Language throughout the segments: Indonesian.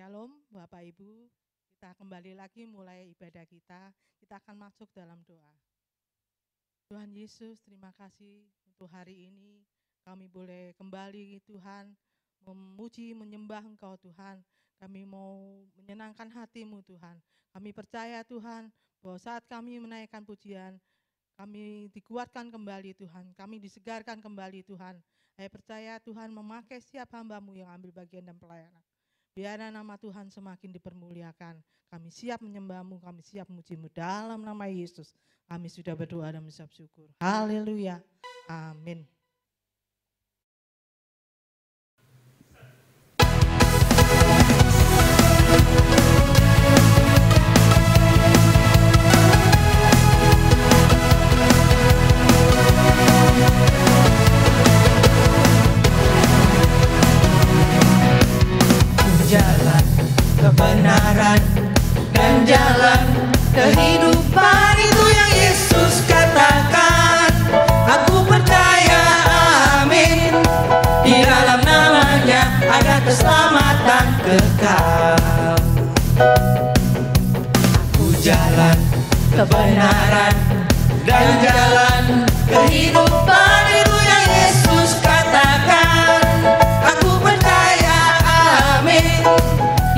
Shalom Bapak Ibu, kita kembali lagi mulai ibadah kita. Kita akan masuk dalam doa. Tuhan Yesus, terima kasih untuk hari ini. Kami boleh kembali Tuhan, memuji, menyembah Engkau Tuhan. Kami mau menyenangkan hati-Mu Tuhan. Kami percaya Tuhan, bahwa saat kami menaikkan pujian, kami dikuatkan kembali Tuhan. Kami disegarkan kembali Tuhan. Saya percaya Tuhan memakai setiap hamba-Mu yang ambil bagian dan pelayanan. Biarlah nama Tuhan semakin dipermuliakan. Kami siap menyembah-Mu, kami siap memuji-Mu dalam nama Yesus. Kami sudah berdoa dan mengucap syukur. Haleluya. Amin. Jalan kebenaran dan jalan kehidupan, itu yang Yesus katakan. Aku percaya, amin. Di dalam namanya ada keselamatan kekal. Aku jalan kebenaran dan jalan kehidupan, itu yang Yesus katakan. Aku percaya, amin.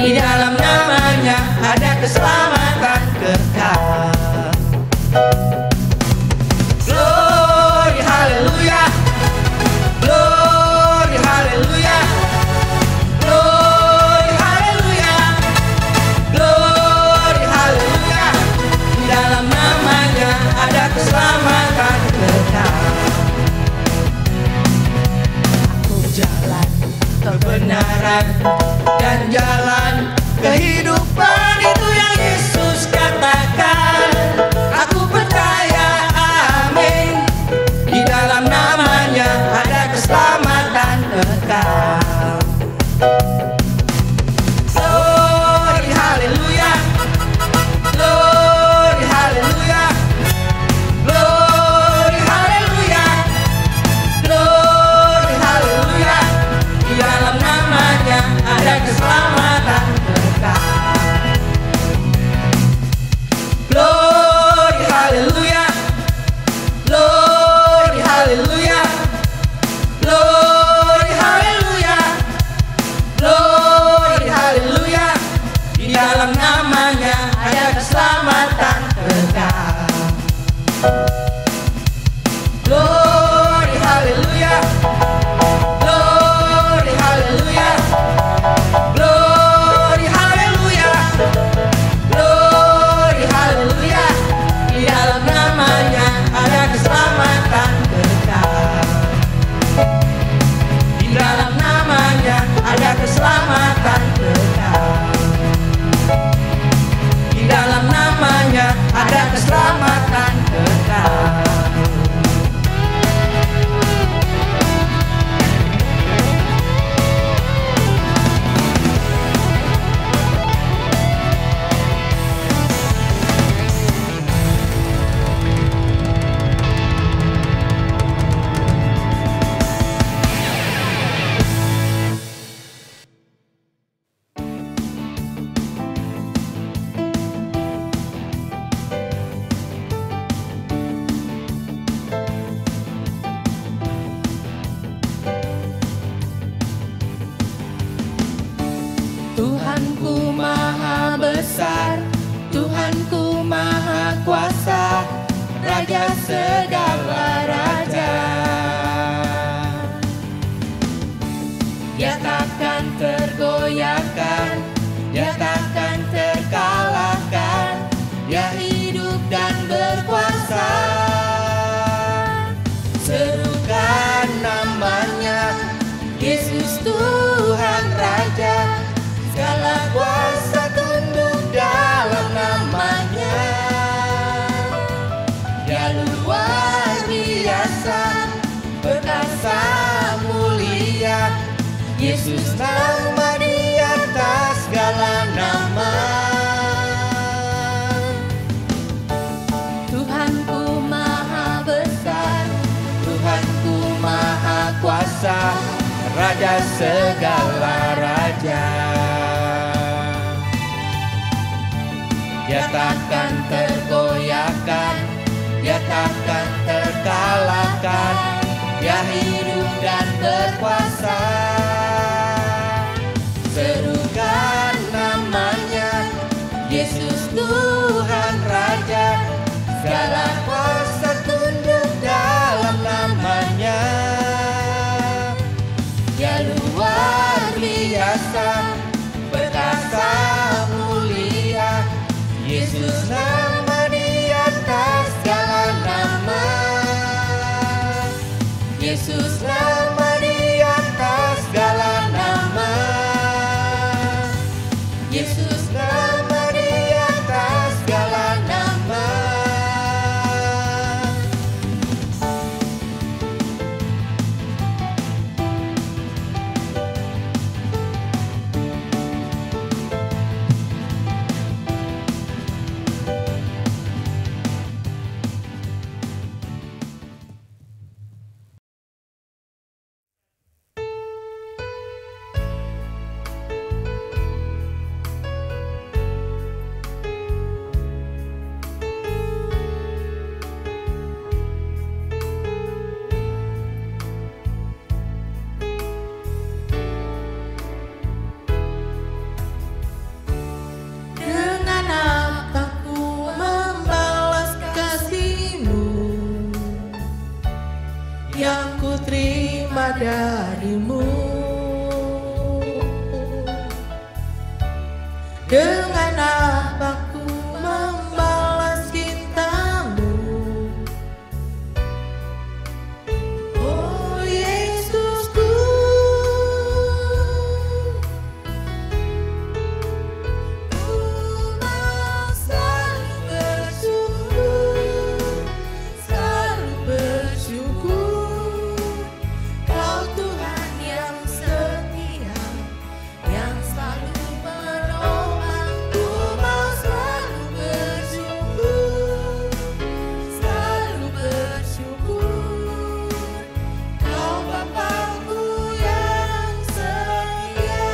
Di dalam namanya ada keselamatan kekal. Glory, haleluya. Glory, haleluya. Glory, haleluya. Glory, haleluya. Di dalam namanya ada keselamatan kekal. Aku jalan kebenaran dan jalan kehidupan, itu yang Yesus katakan. Aku percaya, amin. Di dalam namanya ada keselamatan kekal. Glory, haleluya. Glory, haleluya. Glory, haleluya. Glory, haleluya. Di dalam namanya ada keselamatan kekal. Glory, haleluya. Glory, haleluya. Glory, haleluya. Glory, haleluya. Di dalam namanya ada keselamatan kekal. Glory, haleluya. Glory, haleluya. Glory, haleluya. Glory, haleluya. Di dalam namanya ada keselamatan kekal. Di dalam namanya ada keselamatan kekal. Di dalam namanya ada keselamatan kekal. Tuhanku maha besar, Tuhanku maha kuasa, Raja segala raja. Dia takkan tergoyahkan, Dia takkan terkalahkan, Dia hidup dan berkuasa. Serukan namanya, Yesus Tuhan Raja. Segala kuasa tunduk dalam namanya. Dia luar biasa, perkasa mulia. Yesus nama di atas segala nama. Tuhanku maha besar, Tuhanku maha kuasa, Raja segala raja. takkan tergoyahkan, Dia takkan terkalahkan, Dia hidup dan berkuasa. Serukan namanya, Yesus Tuhan Raja, segala kuasa tunduk dalam namanya. Dia luar biasa, perkasa mulia, Yesus nama di atas segala nama. Yesus nama di atas segala nama. Yesus nama di atas segala nama. Dengan apa ku membalas kasih-Mu yang ku terima dari-Mu? Dengan apa ku membalas cinta-Mu? Oh Yesusku, ku mau selalu bersyukur, selalu bersyukur. Kau Tuhan yang setia, yang selalu menolong. Ku mau selalu bersyukur, selalu bersyukur. Kau Bapa-Ku yang setia.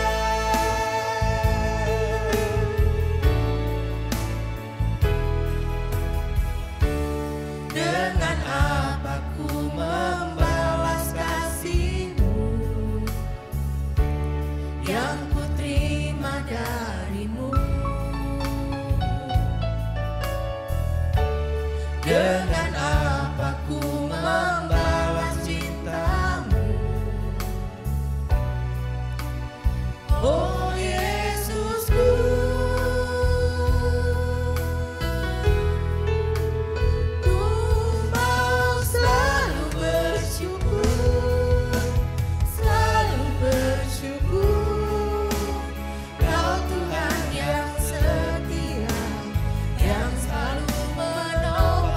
Dengan apa ku membalas kasih-Mu yang ku terima dari-Mu? Dengan apa ku membalas cinta-Mu? Oh Yesusku, ku mau selalu bersyukur, selalu bersyukur. Kau Tuhan yang setia, yang selalu menolong.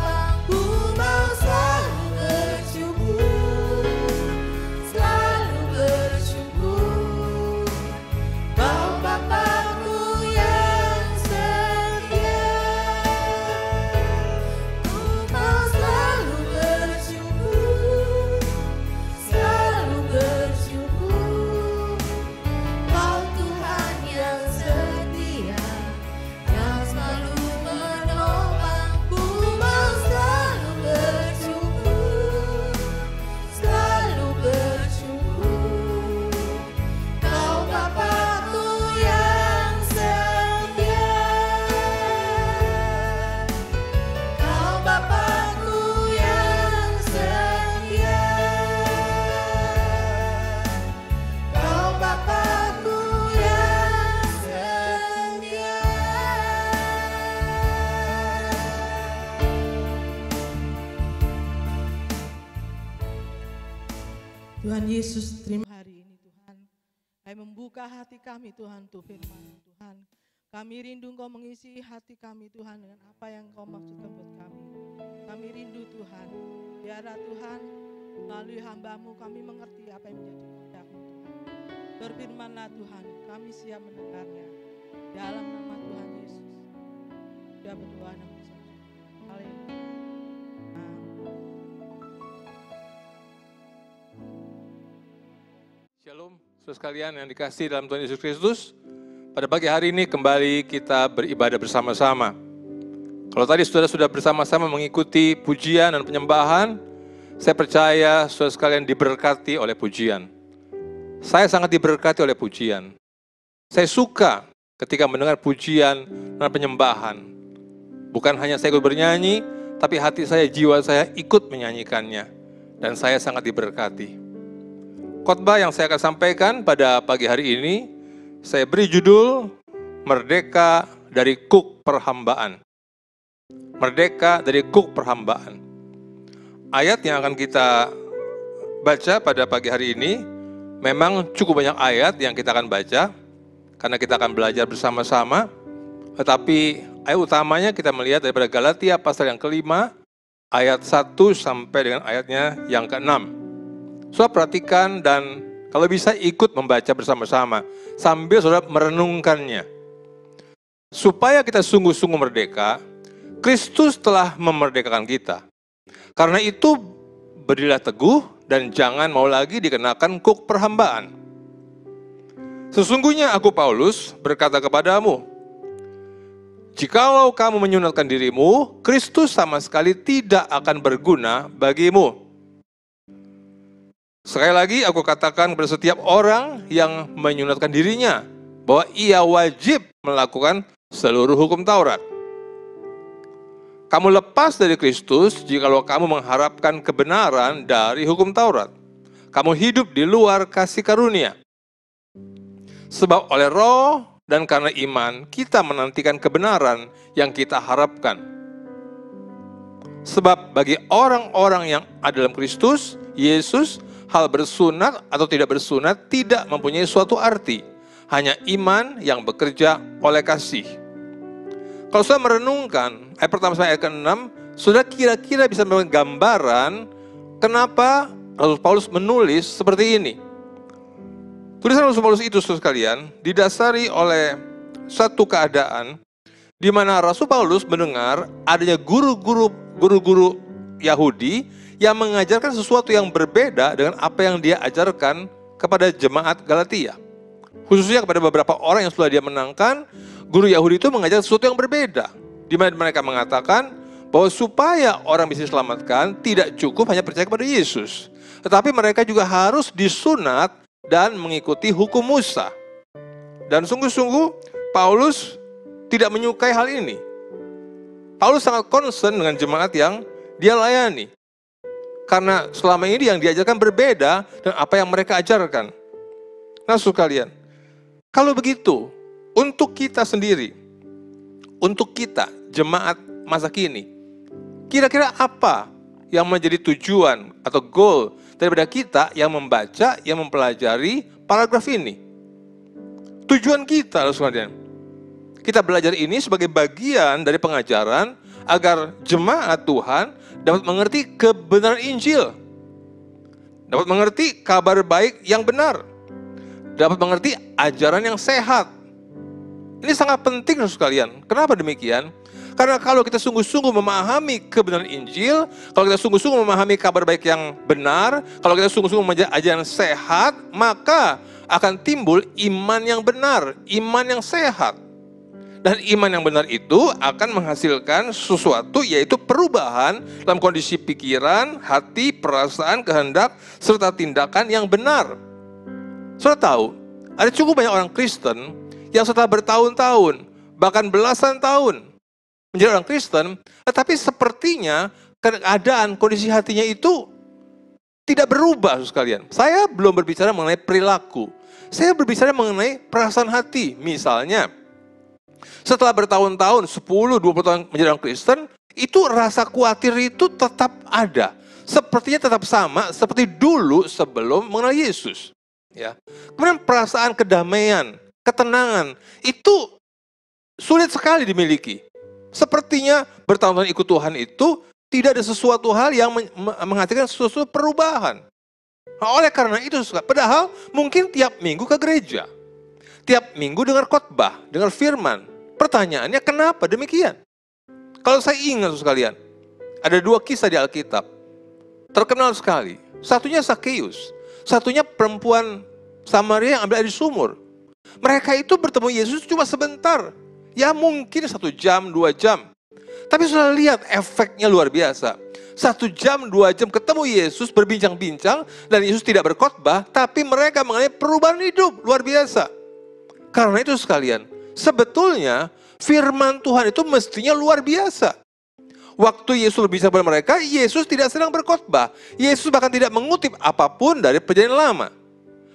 Ku mau selalu bersyukur, selalu bersyukur. Kau Bapa-Ku yang setia. Ku mau selalu bersyukur, selalu bersyukur. Kau Tuhan yang setia, yang selalu menolong. Ku mau selalu bersyukur, selalu bersyukur. Kau Bapa-Ku yang setia. Kau Bapa-Ku yang setia. Kau Bapa-Ku yang setia. Tuhan Yesus, terima hari ini Tuhan. Kami membuka hati kami Tuhan untuk firman Tuhan. Kami rindu Engkau mengisi hati kami Tuhan dengan apa yang Engkau maksudkan buat kami. Kami rindu Tuhan. Biarlah Tuhan melalui hamba-Mu kami mengerti apa yang menjadi kehendak-Mu Tuhan. Berfirmanlah Tuhan, kami siap mendengarnya. Dalam nama Tuhan Yesus. Sudah berdoa nama Yesus. Haleluya. Shalom, saudara sekalian yang dikasihi dalam Tuhan Yesus Kristus. Pada pagi hari ini kembali kita beribadah bersama-sama. Kalau tadi saudara sudah bersama-sama mengikuti pujian dan penyembahan, saya percaya saudara sekalian diberkati oleh pujian. Saya sangat diberkati oleh pujian. Saya suka ketika mendengar pujian dan penyembahan. Bukan hanya saya ikut bernyanyi, tapi hati saya, jiwa saya ikut menyanyikannya. Dan saya sangat diberkati. Khotbah yang saya akan sampaikan pada pagi hari ini, saya beri judul Merdeka dari Kuk Perhambaan. Merdeka dari kuk perhambaan. Ayat yang akan kita baca pada pagi hari ini, memang cukup banyak ayat yang kita akan baca, karena kita akan belajar bersama-sama. Tetapi ayat utamanya kita melihat daripada Galatia pasal yang kelima, ayat 1 sampai dengan ayatnya yang ke-6. Saudara perhatikan dan kalau bisa ikut membaca bersama-sama, sambil saudara merenungkannya. Supaya kita sungguh-sungguh merdeka, Kristus telah memerdekakan kita. Karena itu, berdirilah teguh dan jangan mau lagi dikenakan kuk perhambaan. Sesungguhnya aku Paulus berkata kepadamu, jikalau kamu menyunatkan dirimu, Kristus sama sekali tidak akan berguna bagimu. Sekali lagi aku katakan kepada setiap orang yang menyunatkan dirinya, bahwa ia wajib melakukan seluruh hukum Taurat. Kamu lepas dari Kristus jikalau kamu mengharapkan kebenaran dari hukum Taurat. Kamu hidup di luar kasih karunia. Sebab oleh Roh dan karena iman, kita menantikan kebenaran yang kita harapkan. Sebab bagi orang-orang yang ada dalam Kristus Yesus, hal bersunat atau tidak bersunat tidak mempunyai suatu arti. Hanya iman yang bekerja oleh kasih. Kalau saudara merenungkan ayat pertama sampai ayat ke-6, saudara kira-kira bisa memberikan gambaran kenapa Rasul Paulus menulis seperti ini. Tulisan Rasul Paulus itu, saudara sekalian, didasari oleh satu keadaan di mana Rasul Paulus mendengar adanya guru-guru Yahudi yang mengajarkan sesuatu yang berbeda dengan apa yang dia ajarkan kepada jemaat Galatia. Khususnya kepada beberapa orang yang sudah dia menangkan, guru Yahudi itu mengajar sesuatu yang berbeda. Di mana mereka mengatakan bahwa supaya orang bisa diselamatkan, tidak cukup hanya percaya kepada Yesus. Tetapi mereka juga harus disunat dan mengikuti hukum Musa. Dan sungguh-sungguh Paulus tidak menyukai hal ini. Paulus sangat concern dengan jemaat yang dia layani. Karena selama ini yang diajarkan berbeda dengan apa yang mereka ajarkan. Nah, saudara sekalian, kalau begitu, untuk kita sendiri, untuk kita, jemaat masa kini, kira-kira apa yang menjadi tujuan atau goal daripada kita yang membaca, yang mempelajari paragraf ini? Tujuan kita, saudara, kita belajar ini sebagai bagian dari pengajaran agar jemaat Tuhan dapat mengerti kebenaran Injil, dapat mengerti kabar baik yang benar, dapat mengerti ajaran yang sehat. Ini sangat penting, saudara sekalian. Kenapa demikian? Karena kalau kita sungguh-sungguh memahami kebenaran Injil, kalau kita sungguh-sungguh memahami kabar baik yang benar, kalau kita sungguh-sungguh menjaga ajaran sehat, maka akan timbul iman yang benar, iman yang sehat. Dan iman yang benar itu akan menghasilkan sesuatu, yaitu perubahan dalam kondisi pikiran, hati, perasaan, kehendak, serta tindakan yang benar. Saudara tahu, ada cukup banyak orang Kristen yang setelah bertahun-tahun, bahkan belasan tahun menjadi orang Kristen, tetapi sepertinya keadaan, kondisi hatinya itu tidak berubah, sekalian. Saya belum berbicara mengenai perilaku, saya berbicara mengenai perasaan hati. Misalnya, setelah bertahun-tahun, 10-20 tahun menjadi orang Kristen, itu rasa khawatir itu tetap ada. Sepertinya tetap sama seperti dulu sebelum mengenal Yesus. Ya. Kemudian perasaan kedamaian, ketenangan, itu sulit sekali dimiliki. Sepertinya bertahun-tahun ikut Tuhan itu tidak ada sesuatu hal yang menghasilkan sesuatu perubahan. Nah, oleh karena itu, padahal mungkin tiap minggu ke gereja, tiap minggu dengar khotbah, dengar firman. Pertanyaannya, kenapa demikian? Kalau saya ingat, sekalian, ada dua kisah di Alkitab, terkenal sekali. Satunya Sakeus, satunya perempuan Samaria yang ambil air di sumur. Mereka itu bertemu Yesus cuma sebentar. Ya mungkin 1 jam, 2 jam. Tapi saudara lihat efeknya luar biasa. 1 jam, 2 jam ketemu Yesus berbincang-bincang dan Yesus tidak berkhotbah, tapi mereka mengalami perubahan hidup luar biasa. Karena itu sekalian, sebetulnya firman Tuhan itu mestinya luar biasa. Waktu Yesus berbicara kepada mereka, Yesus tidak sedang berkhotbah. Yesus bahkan tidak mengutip apapun dari perjanjian lama.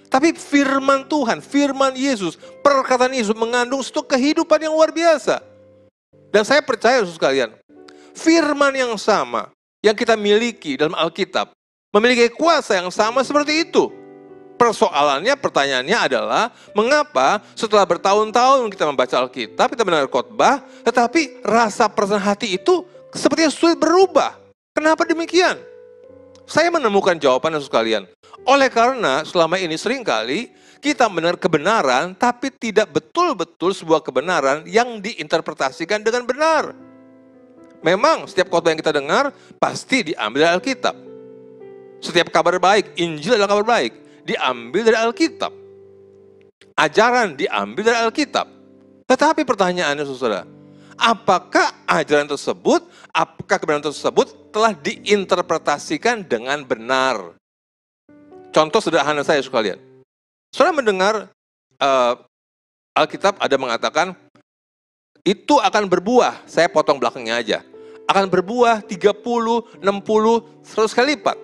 Tapi firman Tuhan, firman Yesus, perkataan Yesus mengandung satu kehidupan yang luar biasa. Dan saya percaya saudara sekalian, firman yang sama yang kita miliki dalam Alkitab memiliki kuasa yang sama seperti itu. Persoalannya, pertanyaannya adalah mengapa setelah bertahun-tahun kita membaca Alkitab, kita mendengar khotbah, tetapi rasa perasaan hati itu sepertinya sulit berubah. Kenapa demikian? Saya menemukan jawabannya sekalian. Oleh karena selama ini seringkali kita mendengar kebenaran, tapi tidak betul-betul sebuah kebenaran yang diinterpretasikan dengan benar. Memang setiap khotbah yang kita dengar pasti diambil dari Alkitab. Setiap kabar baik, Injil adalah kabar baik, diambil dari Alkitab. Ajaran diambil dari Alkitab. Tetapi pertanyaannya saudara, apakah ajaran tersebut, apakah kebenaran tersebut telah diinterpretasikan dengan benar? Contoh sederhana saya sekalian. Saudara mendengar Alkitab ada mengatakan, itu akan berbuah, saya potong belakangnya aja, akan berbuah 30, 60, 100 kali lipat.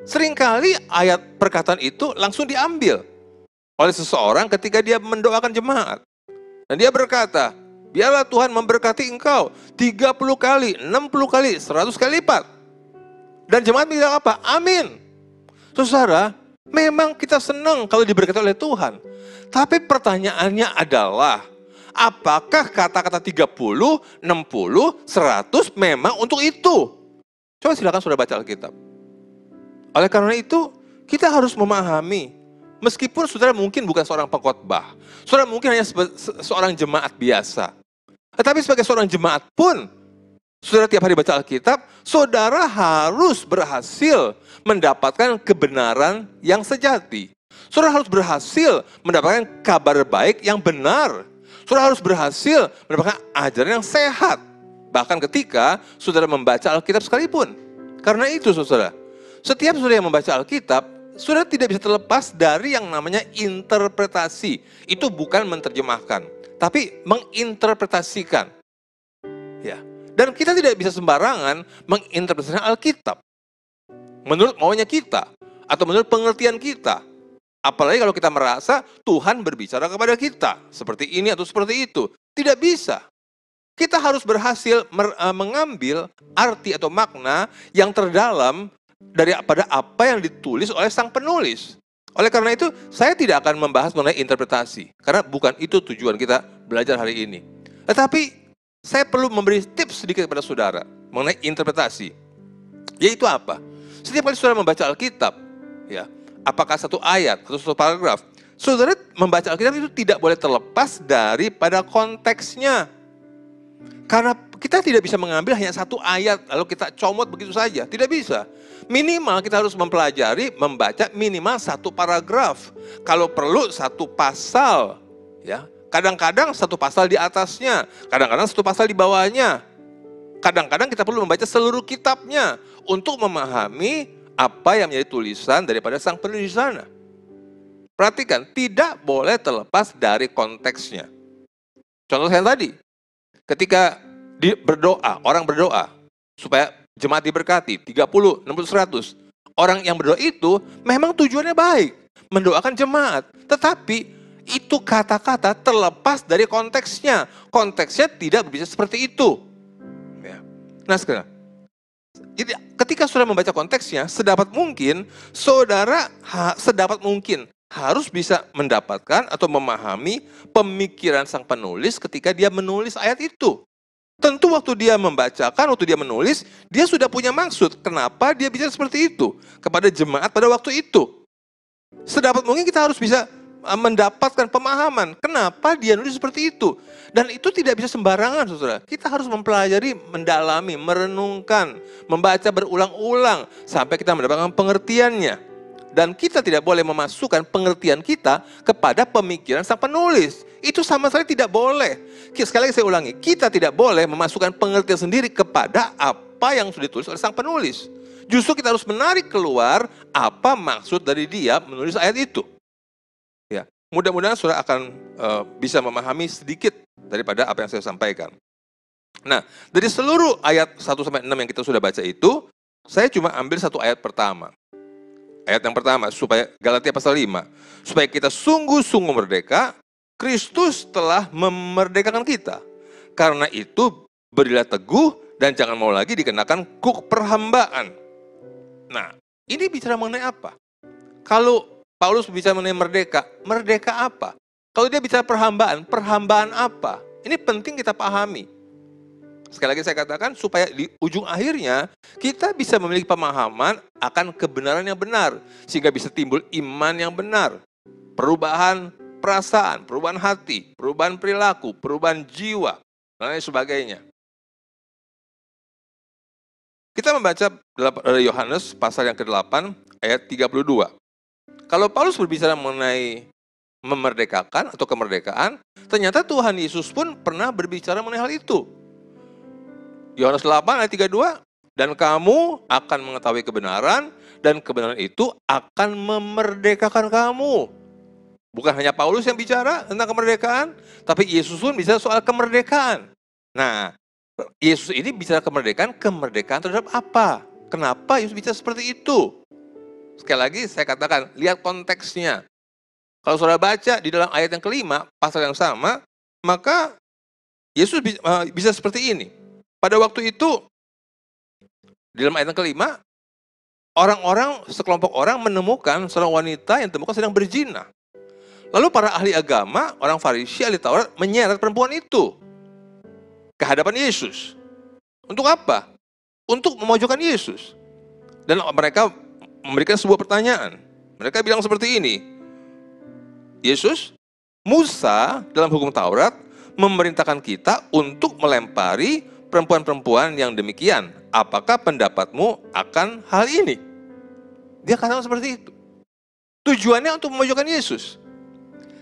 Seringkali ayat perkataan itu langsung diambil oleh seseorang ketika dia mendoakan jemaat. Dan dia berkata, biarlah Tuhan memberkati engkau 30 kali, 60 kali, 100 kali lipat. Dan jemaat bilang apa? Amin. Saudara, memang kita senang kalau diberkati oleh Tuhan. Tapi pertanyaannya adalah, apakah kata-kata 30, 60, 100 memang untuk itu? Coba silakan saudara baca Alkitab. Oleh karena itu, kita harus memahami, meskipun saudara mungkin bukan seorang pengkhotbah, saudara mungkin hanya seorang jemaat biasa. Tetapi sebagai seorang jemaat pun, saudara tiap hari baca Alkitab, saudara harus berhasil mendapatkan kebenaran yang sejati. Saudara harus berhasil mendapatkan kabar baik yang benar. Saudara harus berhasil mendapatkan ajaran yang sehat. Bahkan ketika saudara membaca Alkitab sekalipun. Karena itu saudara, setiap saudara yang membaca Alkitab, saudara tidak bisa terlepas dari yang namanya interpretasi. Itu bukan menerjemahkan, tapi menginterpretasikan. Ya. Dan kita tidak bisa sembarangan menginterpretasikan Alkitab menurut maunya kita atau menurut pengertian kita. Apalagi kalau kita merasa Tuhan berbicara kepada kita seperti ini atau seperti itu. Tidak bisa. Kita harus berhasil mengambil arti atau makna yang terdalam daripada apa yang ditulis oleh sang penulis. Oleh karena itu, saya tidak akan membahas mengenai interpretasi. Karena bukan itu tujuan kita belajar hari ini. Tetapi, saya perlu memberi tips sedikit kepada saudara mengenai interpretasi. Yaitu apa? Setiap kali saudara membaca Alkitab, ya, apakah satu ayat atau satu paragraf, saudara membaca Alkitab itu tidak boleh terlepas daripada konteksnya. Karena kita tidak bisa mengambil hanya satu ayat lalu kita comot begitu saja, tidak bisa. Minimal kita harus mempelajari, membaca minimal satu paragraf. Kalau perlu satu pasal, ya. Kadang-kadang satu pasal di atasnya, kadang-kadang satu pasal di bawahnya. Kadang-kadang kita perlu membaca seluruh kitabnya untuk memahami apa yang menjadi tulisan daripada sang penulis di sana. Perhatikan, tidak boleh terlepas dari konteksnya. Contoh yang tadi, ketika berdoa, orang berdoa supaya jemaat diberkati, 30, 60, 100. Orang yang berdoa itu memang tujuannya baik, mendoakan jemaat. Tetapi itu kata-kata terlepas dari konteksnya. Konteksnya tidak berbicara seperti itu. Ya. Nah sekarang, jadi ketika saudara membaca konteksnya, sedapat mungkin saudara harus bisa mendapatkan atau memahami pemikiran sang penulis ketika dia menulis ayat itu. Tentu waktu dia membacakan, waktu dia menulis, dia sudah punya maksud. Kenapa dia bicara seperti itu kepada jemaat pada waktu itu. Sedapat mungkin kita harus bisa mendapatkan pemahaman. Kenapa dia nulis seperti itu. Dan itu tidak bisa sembarangan, saudara. Kita harus mempelajari, mendalami, merenungkan, membaca berulang-ulang sampai kita mendapatkan pengertiannya. dan kita tidak boleh memasukkan pengertian kita kepada pemikiran sang penulis. Itu sama sekali tidak boleh. Sekali lagi saya ulangi, kita tidak boleh memasukkan pengertian sendiri kepada apa yang sudah ditulis oleh sang penulis. Justru kita harus menarik keluar apa maksud dari dia menulis ayat itu. Ya, mudah-mudahan saudara akan bisa memahami sedikit daripada apa yang saya sampaikan. Nah, dari seluruh ayat 1-6 yang kita sudah baca itu, saya cuma ambil satu ayat pertama. Ayat yang pertama, supaya Galatia pasal 5, supaya kita sungguh-sungguh merdeka, Kristus telah memerdekakan kita. Karena itu, berilah teguh dan jangan mau lagi dikenakan kuk perhambaan. Nah, ini bicara mengenai apa? Kalau Paulus bicara mengenai merdeka, merdeka apa? Kalau dia bicara perhambaan, perhambaan apa? Ini penting kita pahami. Sekali lagi saya katakan, supaya di ujung akhirnya, kita bisa memiliki pemahaman akan kebenaran yang benar. Sehingga bisa timbul iman yang benar. Perubahan perasaan, perubahan hati, perubahan perilaku, perubahan jiwa, dan lain sebagainya. Kita membaca dari Yohanes pasal yang ke-8 ayat 32. Kalau Paulus berbicara mengenai memerdekakan atau kemerdekaan, ternyata Tuhan Yesus pun pernah berbicara mengenai hal itu. Yohanes 8 ayat 32, dan kamu akan mengetahui kebenaran, dan kebenaran itu akan memerdekakan kamu. Bukan hanya Paulus yang bicara tentang kemerdekaan, tapi Yesus pun bicara soal kemerdekaan. Nah, Yesus ini bicara kemerdekaan terhadap apa? Kenapa Yesus bicara seperti itu? Sekali lagi saya katakan, lihat konteksnya. Kalau saudara baca di dalam ayat yang kelima, pasal yang sama, maka Yesus bisa seperti ini. Pada waktu itu, di dalam ayat yang kelima, sekelompok orang menemukan seorang wanita yang ditemukan sedang berzina. Lalu para ahli agama, orang Farisi, ahli Taurat, menyeret perempuan itu ke hadapan Yesus. Untuk apa? Untuk memojokkan Yesus. Dan mereka memberikan sebuah pertanyaan. Mereka bilang seperti ini, Yesus, Musa dalam hukum Taurat memerintahkan kita untuk melempari perempuan-perempuan yang demikian. Apakah pendapatmu akan hal ini? Dia katakan seperti itu. Tujuannya untuk memojokkan Yesus.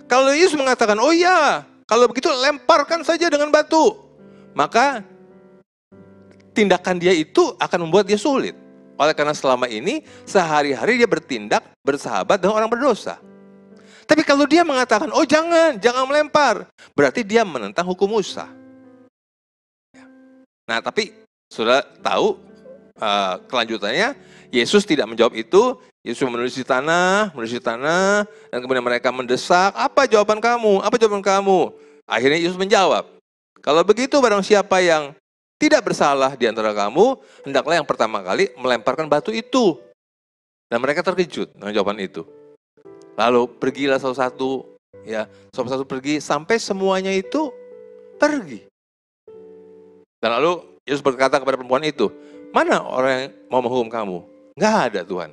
Kalau Yesus mengatakan, oh iya, kalau begitu lemparkan saja dengan batu. Maka tindakan dia itu akan membuat dia sulit. Oleh karena selama ini, sehari-hari dia bertindak bersahabat dengan orang berdosa. Tapi kalau dia mengatakan, oh jangan melempar. Berarti dia menentang hukum Musa. Nah, tapi sudah tahu kelanjutannya, Yesus tidak menjawab itu. Yesus menulis di tanah, dan kemudian mereka mendesak, apa jawaban kamu? Akhirnya Yesus menjawab, kalau begitu barang siapa yang tidak bersalah di antara kamu, hendaklah yang pertama kali melemparkan batu itu. Dan mereka terkejut dengan jawaban itu. Lalu pergilah satu-satu pergi, sampai semuanya itu pergi. Dan lalu Yesus berkata kepada perempuan itu, mana orang yang mau menghukum kamu? Nggak ada, Tuhan.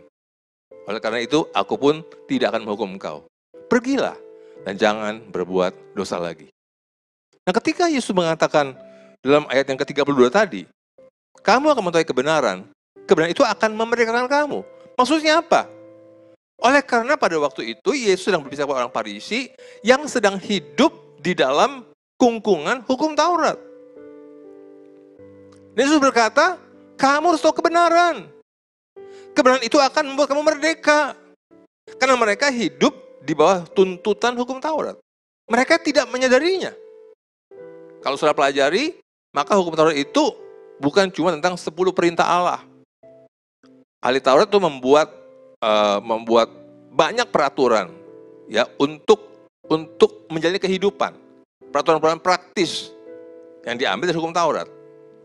Oleh karena itu, aku pun tidak akan menghukum engkau. Pergilah dan jangan berbuat dosa lagi. Nah, ketika Yesus mengatakan dalam ayat yang ke-32 tadi, kamu akan mengetahui kebenaran itu akan memerdekakan kamu. Maksudnya apa? Oleh karena pada waktu itu, Yesus sedang berbicara kepada orang Farisi yang sedang hidup di dalam kungkungan hukum Taurat. Yesus berkata, kamu harus tahu kebenaran. Kebenaran itu akan membuat kamu merdeka. Karena mereka hidup di bawah tuntutan hukum Taurat. Mereka tidak menyadarinya. Kalau sudah pelajari, maka hukum Taurat itu bukan cuma tentang 10 perintah Allah. Ahli Taurat itu membuat banyak peraturan ya untuk menjalani kehidupan. Peraturan-peraturan praktis yang diambil dari hukum Taurat.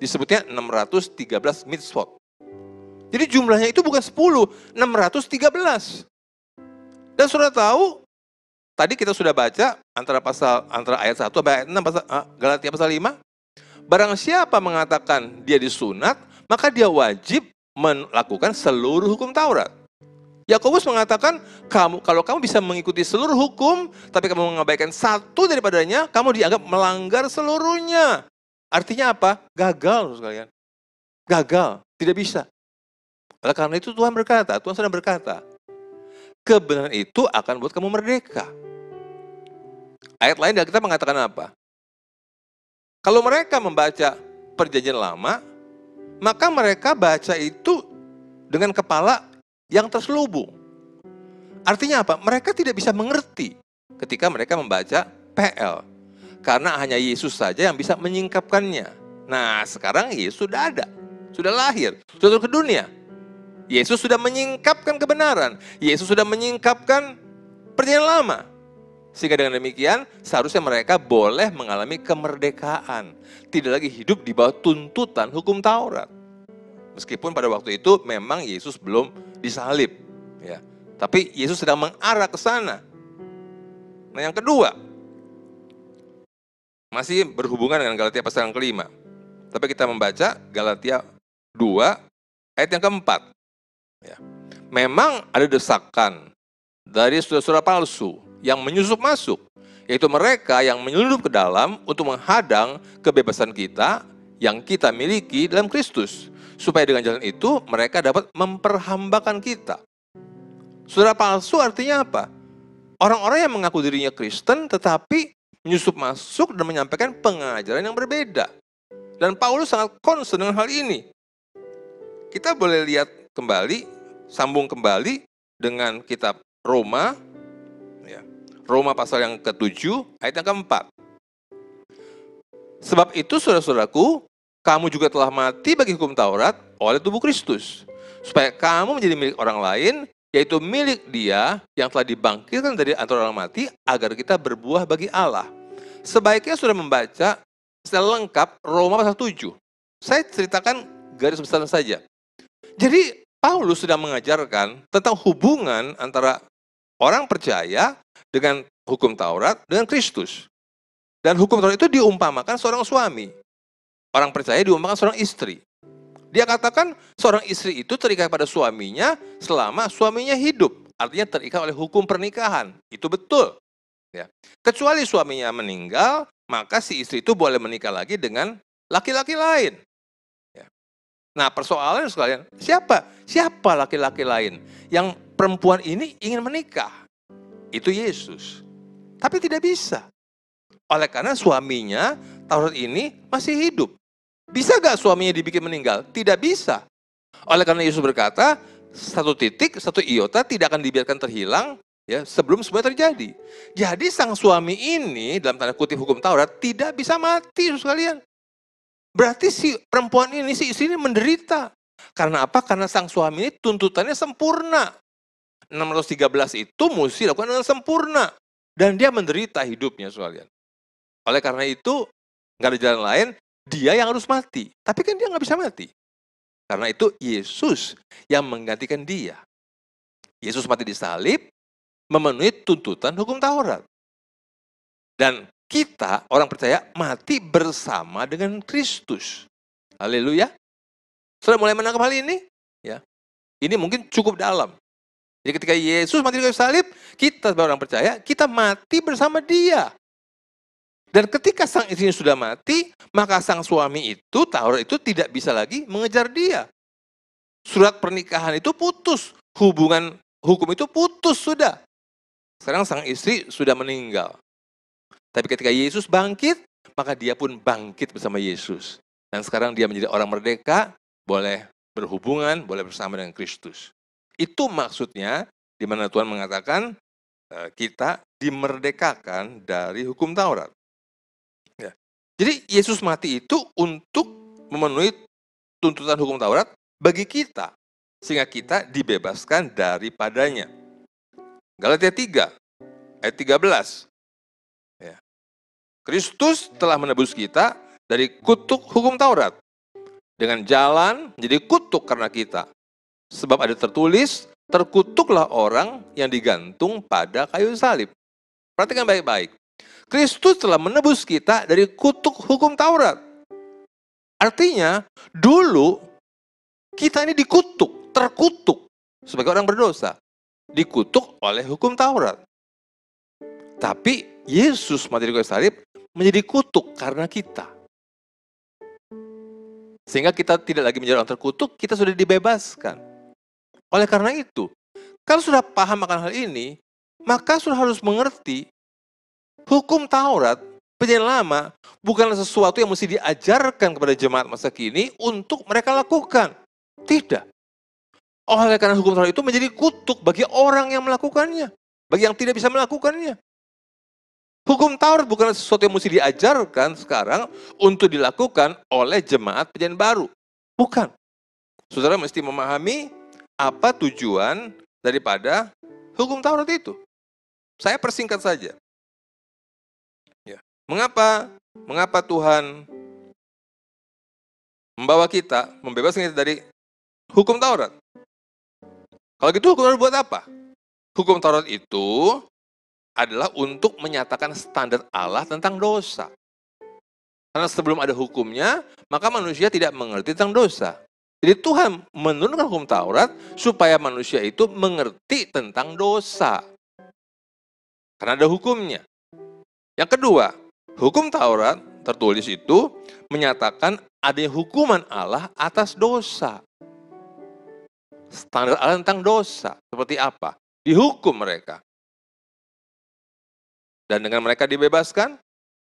Disebutnya 613 mitzvot. Jadi jumlahnya itu bukan 10, 613. Dan saudara tahu, tadi kita sudah baca antara ayat 1 sampai ayat 6 Galatia pasal 5. Barang siapa mengatakan dia disunat, maka dia wajib melakukan seluruh hukum Taurat. Yakobus mengatakan, kalau kamu bisa mengikuti seluruh hukum, tapi kamu mengabaikan satu daripadanya, kamu dianggap melanggar seluruhnya. Artinya apa? Gagal, sekalian. Gagal, tidak bisa. Oleh karena itu Tuhan sedang berkata, kebenaran itu akan buat kamu merdeka. Ayat lain dari kita mengatakan apa? Kalau mereka membaca Perjanjian Lama, maka mereka baca itu dengan kepala yang terselubung. Artinya apa? Mereka tidak bisa mengerti ketika mereka membaca PL. Karena hanya Yesus saja yang bisa menyingkapkannya. Nah, sekarang Yesus sudah ada. Sudah lahir. Sudah turun ke dunia. Yesus sudah menyingkapkan kebenaran. Yesus sudah menyingkapkan Perjanjian Lama. Sehingga dengan demikian, seharusnya mereka boleh mengalami kemerdekaan. Tidak lagi hidup di bawah tuntutan hukum Taurat. Meskipun pada waktu itu memang Yesus belum disalib. Ya. Tapi Yesus sedang mengarah ke sana. Nah, yang kedua, masih berhubungan dengan Galatia pasal yang kelima. Tapi kita membaca Galatia 2 ayat yang keempat. Ya. Memang ada desakan dari saudara-saudara palsu yang menyusup masuk, yaitu mereka yang menyeludup ke dalam untuk menghadang kebebasan kita yang kita miliki dalam Kristus, supaya dengan jalan itu mereka dapat memperhambakan kita. Saudara palsu artinya apa? Orang-orang yang mengaku dirinya Kristen tetapi menyusup masuk dan menyampaikan pengajaran yang berbeda. Dan Paulus sangat concern dengan hal ini. Kita boleh lihat kembali, sambung kembali dengan kitab Roma, ya. Roma pasal yang ke-7, ayat yang ke-4. Sebab itu saudara-saudaraku, kamu juga telah mati bagi hukum Taurat oleh tubuh Kristus, supaya kamu menjadi milik orang lain, yaitu milik Dia yang telah dibangkitkan dari antara orang mati, agar kita berbuah bagi Allah. Sebaiknya sudah membaca secara lengkap Roma pasal 7. Saya ceritakan garis besar saja. Jadi Paulus sedang mengajarkan tentang hubungan antara orang percaya dengan hukum Taurat dengan Kristus. Dan hukum Taurat itu diumpamakan seorang suami. Orang percaya diumpamakan seorang istri. Dia katakan seorang istri itu terikat pada suaminya selama suaminya hidup. Artinya terikat oleh hukum pernikahan. Itu betul. Ya. Kecuali suaminya meninggal, maka si istri itu boleh menikah lagi dengan laki-laki lain. Ya. Nah, persoalan sekalian, siapa laki-laki lain yang perempuan ini ingin menikah? Itu Yesus. Tapi tidak bisa. Oleh karena suaminya Taurat ini masih hidup. Bisa gak suaminya dibikin meninggal? Tidak bisa. Oleh karena Yesus berkata, satu titik, satu iota tidak akan dibiarkan terhilang, ya, sebelum semuanya terjadi. Jadi sang suami ini dalam tanda kutip hukum Taurat tidak bisa mati, sekalian. Berarti si perempuan ini, si istri ini menderita. Karena apa? Karena sang suami ini tuntutannya sempurna. 613 itu mesti dilakukan dengan sempurna. Dan dia menderita hidupnya, sekalian. Oleh karena itu, nggak ada jalan lain, dia yang harus mati. Tapi kan dia nggak bisa mati. Karena itu Yesus yang menggantikan dia. Yesus mati disalib, memenuhi tuntutan hukum Taurat. Dan kita, orang percaya, mati bersama dengan Kristus. Haleluya. Sudah mulai menangkap hal ini? Ya. Ini mungkin cukup dalam. Jadi ketika Yesus mati di kayu salib, kita sebagai orang percaya, kita mati bersama Dia. Dan ketika sang istri sudah mati, maka sang suami itu, Taurat itu tidak bisa lagi mengejar dia. Surat pernikahan itu putus. Hubungan hukum itu putus sudah. Sekarang sang istri sudah meninggal. Tapi ketika Yesus bangkit, maka dia pun bangkit bersama Yesus. Dan sekarang dia menjadi orang merdeka, boleh berhubungan, boleh bersama dengan Kristus. Itu maksudnya di mana Tuhan mengatakan kita dimerdekakan dari hukum Taurat. Ya. Jadi Yesus mati itu untuk memenuhi tuntutan hukum Taurat bagi kita. Sehingga kita dibebaskan daripadanya. Galatia 3, ayat 13. Ya. Kristus telah menebus kita dari kutuk hukum Taurat. Dengan jalan menjadi kutuk karena kita. Sebab ada tertulis, terkutuklah orang yang digantung pada kayu salib. Perhatikan baik-baik. Kristus telah menebus kita dari kutuk hukum Taurat. Artinya, dulu kita ini dikutuk, terkutuk sebagai orang berdosa. Dikutuk oleh hukum Taurat. Tapi Yesus mati di kayu salib menjadi kutuk karena kita. Sehingga kita tidak lagi menjadi orang terkutuk, kita sudah dibebaskan. Oleh karena itu, Kalau sudah paham akan hal ini, maka sudah harus mengerti hukum Taurat, perjanjian lama, bukanlah sesuatu yang mesti diajarkan kepada jemaat masa kini untuk mereka lakukan. Tidak. Oleh karena hukum Taurat itu menjadi kutuk bagi orang yang melakukannya, bagi yang tidak bisa melakukannya. Hukum Taurat bukanlah sesuatu yang mesti diajarkan sekarang untuk dilakukan oleh jemaat perjanjian baru. Bukan. Saudara mesti memahami apa tujuan daripada hukum Taurat itu. Saya persingkat saja. Ya. Mengapa Tuhan membawa kita, membebaskan kita dari hukum Taurat? Kalau gitu hukum Taurat buat apa? Hukum Taurat itu adalah untuk menyatakan standar Allah tentang dosa. Karena sebelum ada hukumnya, maka manusia tidak mengerti tentang dosa. Jadi Tuhan menurunkan hukum Taurat supaya manusia itu mengerti tentang dosa. Karena ada hukumnya. Yang kedua, hukum Taurat tertulis itu menyatakan adanya hukuman Allah atas dosa. Standar Allah tentang dosa seperti apa? Dihukum mereka. Dan dengan mereka dibebaskan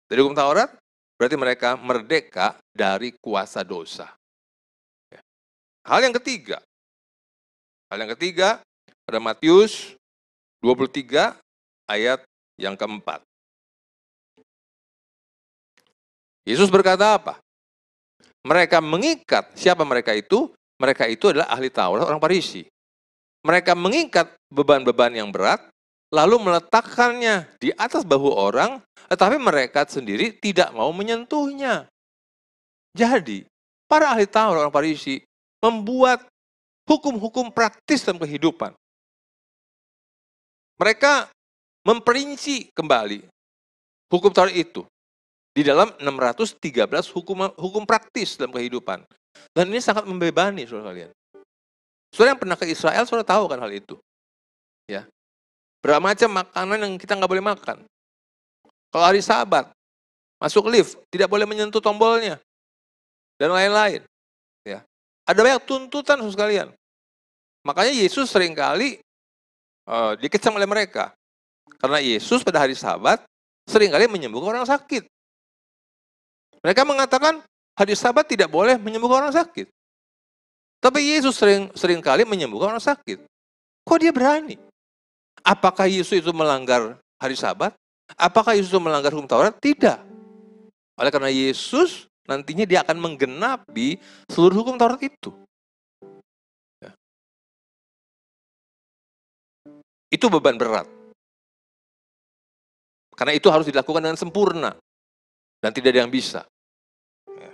dari hukum Taurat, berarti mereka merdeka dari kuasa dosa. Hal yang ketiga pada Matius 23 ayat yang keempat. Yesus berkata apa? Mereka mengikat, siapa mereka itu? Mereka itu adalah ahli Taurat, orang Farisi. Mereka mengikat beban-beban yang berat, lalu meletakkannya di atas bahu orang, tetapi mereka sendiri tidak mau menyentuhnya. Jadi, para ahli Taurat, orang Farisi, membuat hukum-hukum praktis dalam kehidupan. Mereka memperinci kembali hukum Taurat itu di dalam 613 hukum praktis dalam kehidupan. Dan ini sangat membebani, saudara kalian. Saudara yang pernah ke Israel, saudara tahu kan hal itu. Ya. Berapa macam makanan yang kita nggak boleh makan. Kalau hari Sabat, masuk lift, tidak boleh menyentuh tombolnya. Dan lain-lain. Ya. Ada banyak tuntutan, saudara sekalian. Makanya Yesus seringkali dikecam oleh mereka. Karena Yesus pada hari Sabat seringkali menyembuhkan orang sakit. Mereka mengatakan hari Sabat tidak boleh menyembuhkan orang sakit. Tapi Yesus seringkali menyembuhkan orang sakit. Kok dia berani? Apakah Yesus itu melanggar hari Sabat? Apakah Yesus itu melanggar hukum Taurat? Tidak. Oleh karena Yesus nantinya dia akan menggenapi seluruh hukum Taurat itu. Ya. Itu beban berat. Karena itu harus dilakukan dengan sempurna. Dan tidak ada yang bisa. Ya.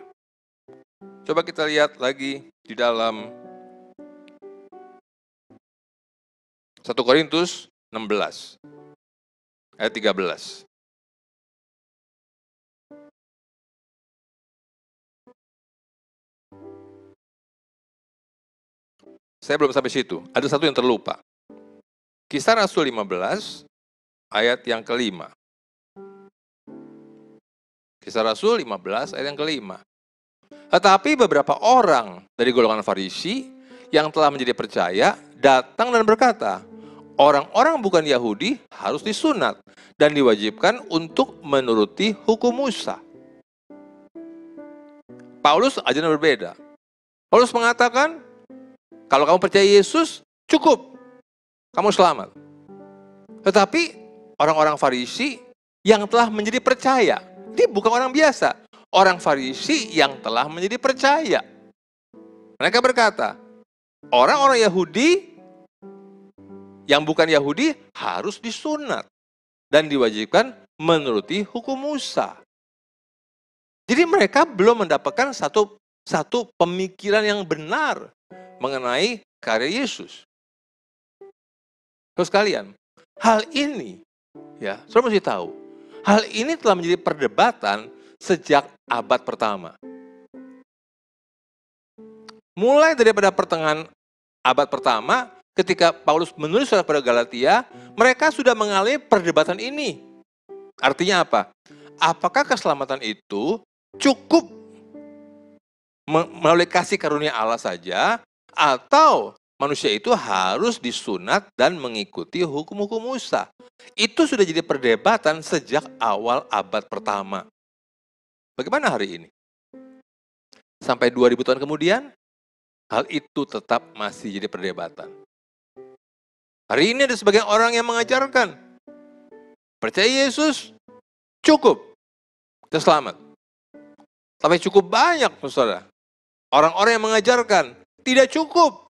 Coba kita lihat lagi di dalam 1 Korintus 16 ayat 13. Saya belum sampai situ. Ada satu yang terlupa. Kisah Rasul 15 ayat yang kelima. Kisah Rasul 15 ayat yang kelima. Tetapi beberapa orang dari golongan Farisi yang telah menjadi percaya datang dan berkata, orang-orang bukan Yahudi harus disunat dan diwajibkan untuk menuruti hukum Musa. Paulus ajaran berbeda. Paulus mengatakan, kalau kamu percaya Yesus, cukup. Kamu selamat. Tetapi orang-orang Farisi yang telah menjadi percaya, dia bukan orang biasa. Orang Farisi yang telah menjadi percaya. Mereka berkata, orang-orang Yahudi yang bukan Yahudi harus disunat dan diwajibkan menuruti hukum Musa. Jadi mereka belum mendapatkan satu pemikiran yang benar mengenai karya Yesus. Terus kalian, hal ini, ya, saudara mesti tahu, hal ini telah menjadi perdebatan sejak abad pertama. Mulai daripada pertengahan abad pertama, ketika Paulus menulis surat pada Galatia, mereka sudah mengalami perdebatan ini. Artinya apa? Apakah keselamatan itu cukup melalui kasih karunia Allah saja, atau manusia itu harus disunat dan mengikuti hukum-hukum Musa. Itu sudah jadi perdebatan sejak awal abad pertama. Bagaimana hari ini? Sampai 2000 tahun kemudian, hal itu tetap masih jadi perdebatan. Hari ini ada sebagian orang yang mengajarkan, percaya Yesus, cukup, kita selamat. Tapi cukup banyak, saudara. Orang-orang yang mengajarkan, tidak cukup.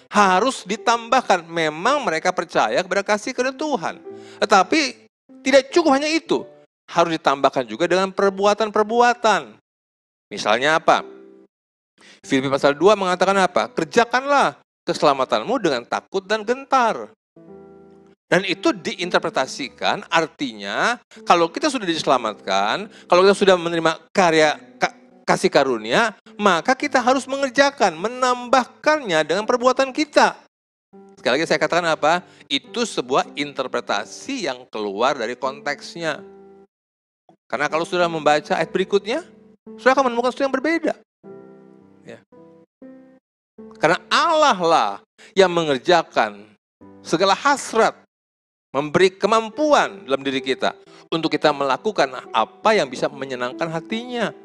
Harus ditambahkan, memang mereka percaya kepada kasih kepada Tuhan. Tetapi tidak cukup hanya itu. Harus ditambahkan juga dengan perbuatan-perbuatan. Misalnya apa? Filipi pasal 2 mengatakan apa? Kerjakanlah keselamatanmu dengan takut dan gentar. Dan itu diinterpretasikan artinya, kalau kita sudah diselamatkan, kalau kita sudah menerima karya kasih karunia, maka kita harus mengerjakan, menambahkannya dengan perbuatan kita. Sekali lagi saya katakan apa? Itu sebuah interpretasi yang keluar dari konteksnya. Karena kalau sudah membaca ayat berikutnya, sudah akan menemukan sesuatu yang berbeda. Ya. Karena Allah lah yang mengerjakan segala hasrat, memberi kemampuan dalam diri kita untuk kita melakukan apa yang bisa menyenangkan hatinya.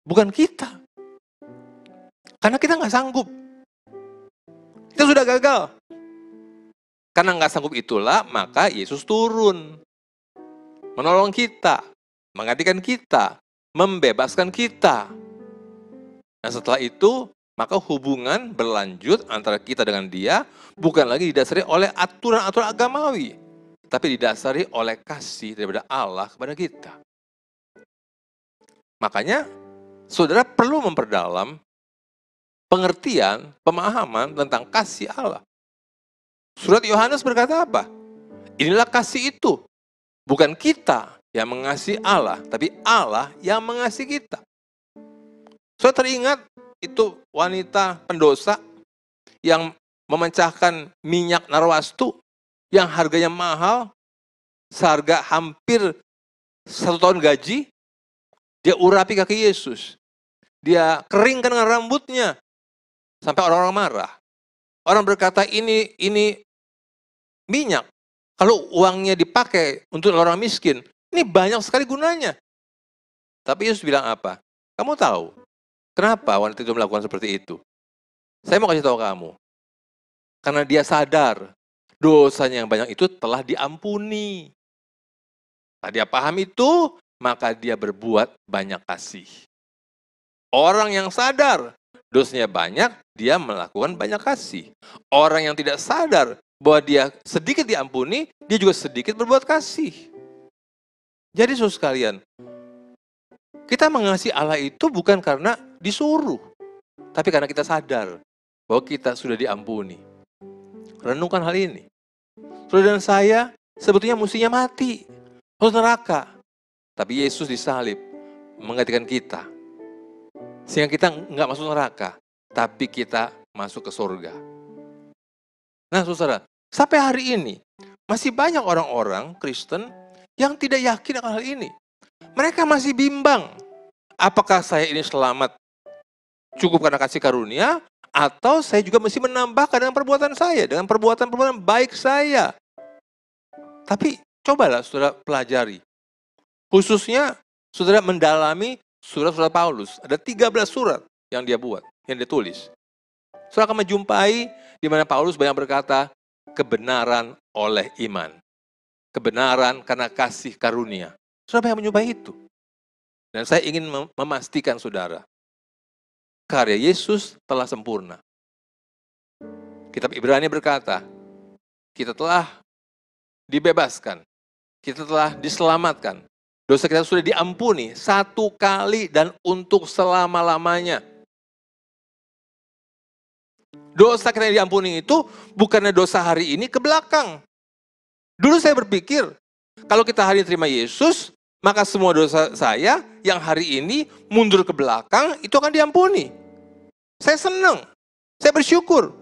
Bukan kita. Karena kita nggak sanggup. Kita sudah gagal. Karena nggak sanggup itulah, maka Yesus turun. Menolong kita. Menggantikan kita. Membebaskan kita. Nah setelah itu, maka hubungan berlanjut antara kita dengan dia bukan lagi didasari oleh aturan-aturan agamawi. Tapi didasari oleh kasih daripada Allah kepada kita. Makanya, saudara perlu memperdalam pengertian, pemahaman tentang kasih Allah. Surat Yohanes berkata apa? Inilah kasih itu. Bukan kita yang mengasihi Allah, tapi Allah yang mengasihi kita. Saudara teringat itu wanita pendosa yang memecahkan minyak narwastu yang harganya mahal, seharga hampir 1 tahun gaji. Dia urapi kaki Yesus. Dia keringkan dengan rambutnya. Sampai orang-orang marah. Orang berkata ini minyak. Kalau uangnya dipakai untuk orang miskin, ini banyak sekali gunanya. Tapi Yesus bilang apa? Kamu tahu kenapa wanita itu melakukan seperti itu? Saya mau kasih tahu kamu. Karena dia sadar dosanya yang banyak itu telah diampuni. Nah, dia paham itu, maka dia berbuat banyak kasih. Orang yang sadar dosanya banyak, dia melakukan banyak kasih. Orang yang tidak sadar bahwa dia sedikit diampuni, dia juga sedikit berbuat kasih. Jadi saudara sekalian, kita mengasihi Allah itu bukan karena disuruh, tapi karena kita sadar bahwa kita sudah diampuni. Renungkan hal ini. Saudara dan saya sebetulnya mestinya mati, harus neraka. Tapi Yesus disalib, menggantikan kita. Sehingga kita nggak masuk neraka, tapi kita masuk ke surga. Nah saudara, sampai hari ini, masih banyak orang-orang Kristen yang tidak yakin akan hal ini. Mereka masih bimbang, apakah saya ini selamat cukup karena kasih karunia, atau saya juga mesti menambahkan dengan perbuatan saya, dengan perbuatan-perbuatan baik saya. Tapi cobalah saudara pelajari. Khususnya saudara mendalami surat-surat Paulus. Ada 13 surat yang dia buat, yang dia tulis. Saudara akan menjumpai di mana Paulus banyak berkata, kebenaran oleh iman. Kebenaran karena kasih karunia. Saudara banyak menjumpai itu. Dan saya ingin memastikan saudara, karya Yesus telah sempurna. Kitab Ibrani berkata, kita telah dibebaskan, kita telah diselamatkan. Dosa kita sudah diampuni 1 kali dan untuk selama-lamanya. Dosa kita yang diampuni itu bukannya dosa hari ini ke belakang. Dulu saya berpikir, kalau kita hari ini terima Yesus, maka semua dosa saya yang hari ini mundur ke belakang, itu akan diampuni. Saya senang, saya bersyukur.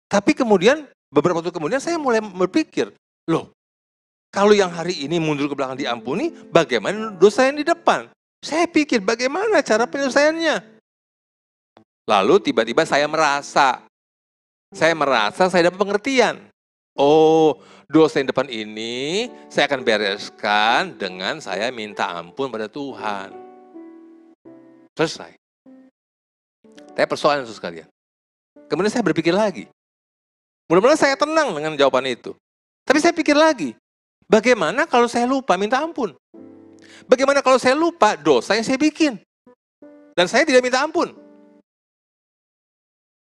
Tapi kemudian, beberapa waktu kemudian saya mulai berpikir, loh, kalau yang hari ini mundur ke belakang diampuni, bagaimana dosa yang di depan? Saya pikir bagaimana cara penyelesaiannya? Lalu tiba-tiba saya merasa saya dapat pengertian. Oh, dosa yang depan ini saya akan bereskan dengan saya minta ampun pada Tuhan. Selesai. Tapi persoalan itu sekalian. Kemudian saya berpikir lagi. Mudah-mudahan saya tenang dengan jawaban itu. Tapi saya pikir lagi, bagaimana kalau saya lupa minta ampun? Bagaimana kalau saya lupa dosa yang saya bikin? Dan saya tidak minta ampun.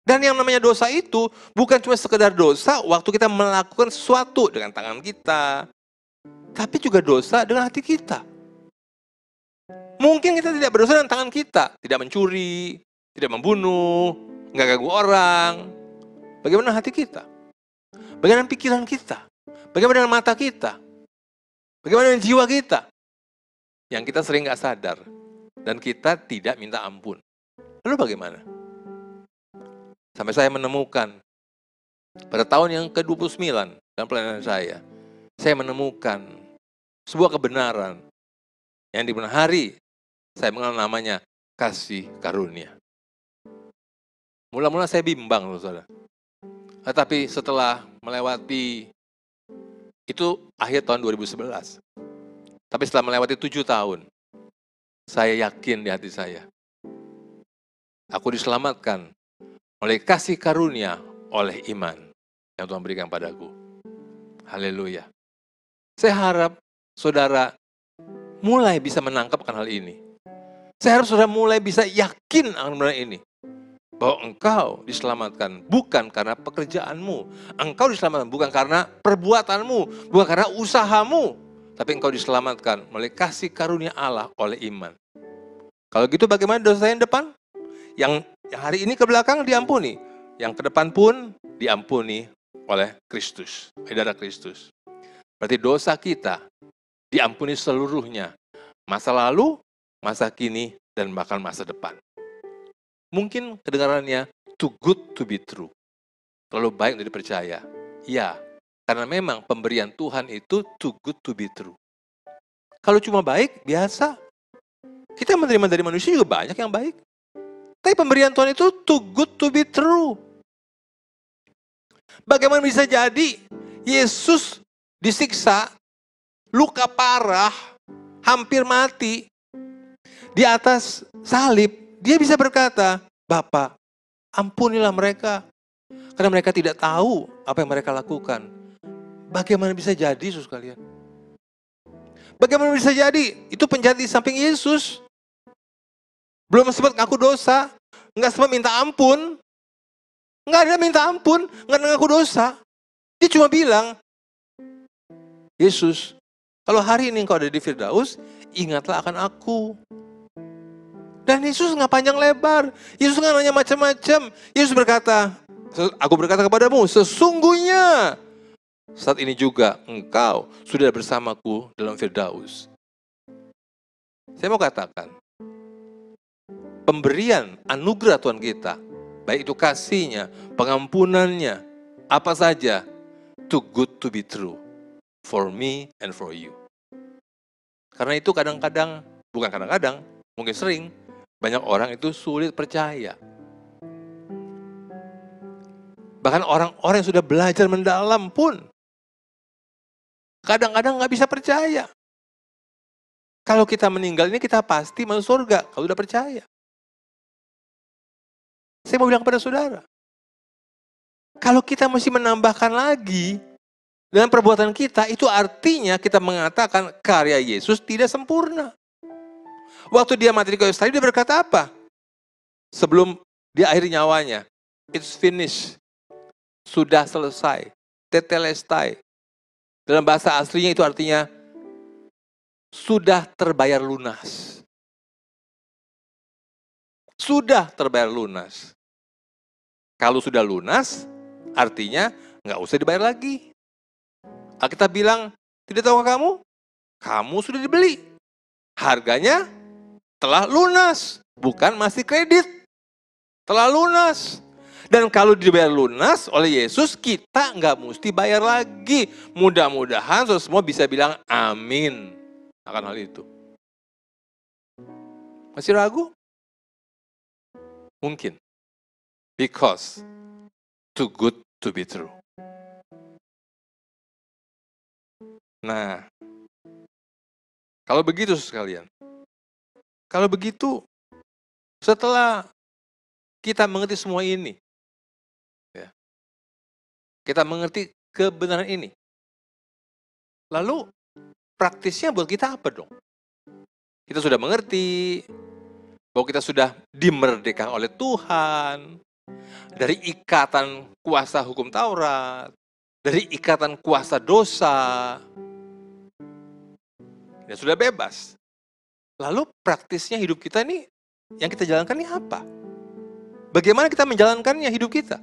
Dan yang namanya dosa itu bukan cuma sekedar dosa waktu kita melakukan sesuatu dengan tangan kita, tapi juga dosa dengan hati kita. Mungkin kita tidak berdosa dengan tangan kita, tidak mencuri, tidak membunuh, nggak ganggu orang. Bagaimana hati kita? Bagaimana pikiran kita? Bagaimana dengan mata kita? Bagaimana dengan jiwa kita? Yang kita sering nggak sadar dan kita tidak minta ampun. Lalu bagaimana? Sampai saya menemukan, pada tahun yang ke-29 dalam pelayanan saya menemukan sebuah kebenaran yang di mana hari saya mengenal namanya kasih karunia. Mula-mula saya bimbang, saudara. Tetapi setelah melewati, itu akhir tahun 2011. Tapi setelah melewati 7 tahun, saya yakin di hati saya, aku diselamatkan oleh kasih karunia, oleh iman yang Tuhan berikan padaku. Haleluya. Saya harap saudara mulai bisa menangkapkan hal ini. Saya harap saudara mulai bisa yakin akan benar ini. Bahwa engkau diselamatkan bukan karena pekerjaanmu. Engkau diselamatkan bukan karena perbuatanmu. Bukan karena usahamu. Tapi engkau diselamatkan oleh kasih karunia Allah, oleh iman. Kalau gitu bagaimana dosa yang depan? Yang hari ini ke belakang diampuni. Yang ke depan pun diampuni oleh Kristus. Oleh darah Kristus. Berarti dosa kita diampuni seluruhnya. Masa lalu, masa kini, dan bahkan masa depan. Mungkin kedengarannya too good to be true. Terlalu baik untuk dipercaya. Ya, karena memang pemberian Tuhan itu too good to be true. Kalau cuma baik, biasa. Kita menerima dari manusia juga banyak yang baik. Tapi pemberian Tuhan itu too good to be true. Bagaimana bisa jadi Yesus disiksa, luka parah, hampir mati, di atas salib, dia bisa berkata, Bapa, ampunilah mereka, karena mereka tidak tahu apa yang mereka lakukan. Bagaimana bisa jadi, saudara sekalian? Bagaimana bisa jadi? Itu penjahat di samping Yesus. Belum sempat ngaku dosa, nggak sempat minta ampun, nggak ada minta ampun, nggak ada ngaku dosa. Dia cuma bilang, Yesus, kalau hari ini engkau ada di Firdaus, ingatlah akan aku. Dan Yesus nggak panjang lebar, Yesus nggak nanya macam-macam. Yesus berkata, aku berkata kepadamu, sesungguhnya saat ini juga engkau sudah bersamaku dalam Firdaus. Saya mau katakan, pemberian anugerah Tuhan kita, baik itu kasihnya, pengampunannya, apa saja, too good to be true, for me and for you. Karena itu kadang-kadang, bukan kadang-kadang, mungkin sering, banyak orang itu sulit percaya. Bahkan orang-orang yang sudah belajar mendalam pun, kadang-kadang nggak bisa percaya. Kalau kita meninggal ini kita pasti masuk surga, kalau sudah percaya. Saya mau bilang kepada saudara, kalau kita mesti menambahkan lagi dengan perbuatan kita, itu artinya kita mengatakan karya Yesus tidak sempurna. Waktu dia mati di kayu salib, dia berkata apa? Sebelum dia akhiri nyawanya, it's finished, sudah selesai, tetelestai. Dalam bahasa aslinya itu artinya sudah terbayar lunas. Sudah terbayar lunas. Kalau sudah lunas, artinya nggak usah dibayar lagi. Alkitab bilang, tidak tahukah kamu? Kamu sudah dibeli. Harganya telah lunas, bukan masih kredit. Telah lunas. Dan kalau dibayar lunas oleh Yesus, kita nggak mesti bayar lagi. Mudah-mudahan semua bisa bilang amin akan hal itu. Masih ragu? Mungkin. Because too good to be true. Nah, kalau begitu sekalian, kalau begitu setelah kita mengerti semua ini, ya, kita mengerti kebenaran ini, lalu praktisnya buat kita apa dong? Kita sudah mengerti bahwa kita sudah dimerdekakan oleh Tuhan dari ikatan kuasa hukum Taurat, dari ikatan kuasa dosa. Ya sudah bebas. Lalu praktisnya hidup kita ini, yang kita jalankan ini apa? Bagaimana kita menjalankannya hidup kita?